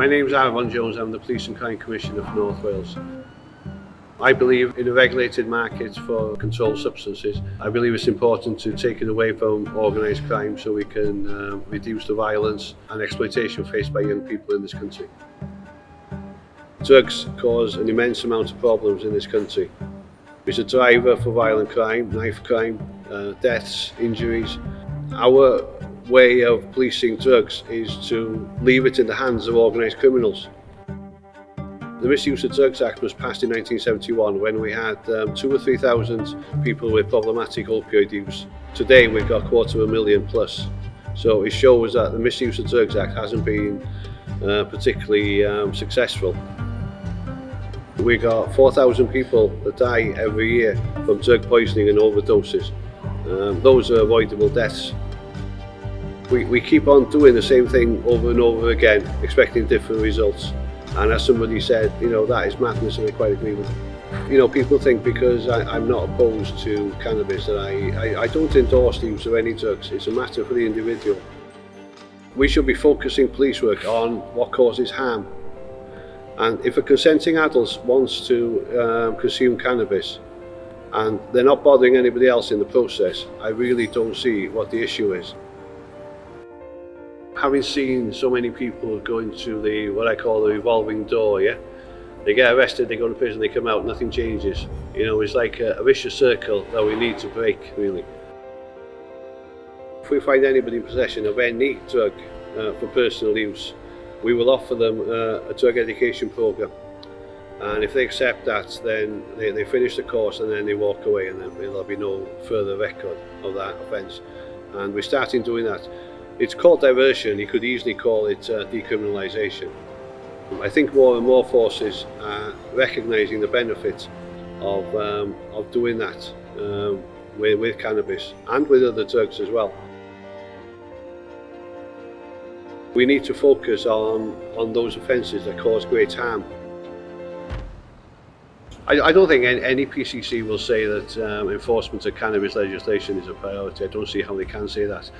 My name's Arfon Jones, I'm the Police and Crime Commissioner for North Wales. I believe in a regulated market for controlled substances. I believe it's important to take it away from organised crime so we can reduce the violence and exploitation faced by young people in this country. Drugs cause an immense amount of problems in this country. It's a driver for violent crime, knife crime, deaths, injuries. Our way of policing drugs is to leave it in the hands of organised criminals. The Misuse of Drugs Act was passed in 1971 when we had 2,000 or 3,000 people with problematic opioid use. Today we've got 250,000 plus. So it shows that the Misuse of Drugs Act hasn't been particularly successful. We got 4,000 people that die every year from drug poisoning and overdoses. Those are avoidable deaths. We keep on doing the same thing over and over again, expecting different results. And as somebody said, that is madness, and I quite agree with them. People think because I'm not opposed to cannabis that I don't endorse the use of any drugs. It's a matter for the individual. We should be focusing police work on what causes harm. And if a consenting adult wants to consume cannabis and they're not bothering anybody else in the process, I really don't see what the issue is. Having seen so many people going through what I call the revolving door, they get arrested, they go to prison, they come out, nothing changes. It's like a vicious circle that we need to break, really. If we find anybody in possession of any drug for personal use, we will offer them a drug education program. And if they accept that, then they finish the course and then they walk away, and then there'll be no further record of that offence. And we're starting doing that. It's called diversion. You could easily call it decriminalisation. I think more and more forces are recognising the benefits of doing that with cannabis and with other drugs as well. We need to focus on those offences that cause great harm. I don't think any PCC will say that enforcement of cannabis legislation is a priority. I don't see how they can say that.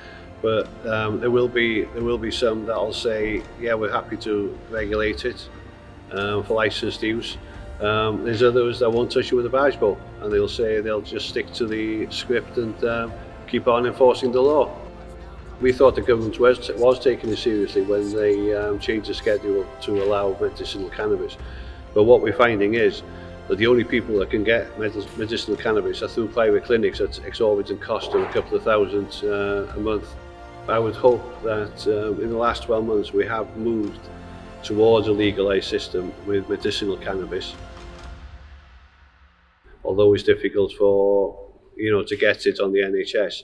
But there will be some that will say, yeah, we're happy to regulate it for licensed use. There's others that won't touch it with a barge pole, and they'll say they'll just stick to the script and keep on enforcing the law. We thought the government was taking it seriously when they changed the schedule to allow medicinal cannabis. But what we're finding is that the only people that can get medicinal cannabis are through private clinics at exorbitant cost of a couple of thousands a month. I would hope that in the last 12 months we have moved towards a legalised system with medicinal cannabis. Although it's difficult to get it on the NHS.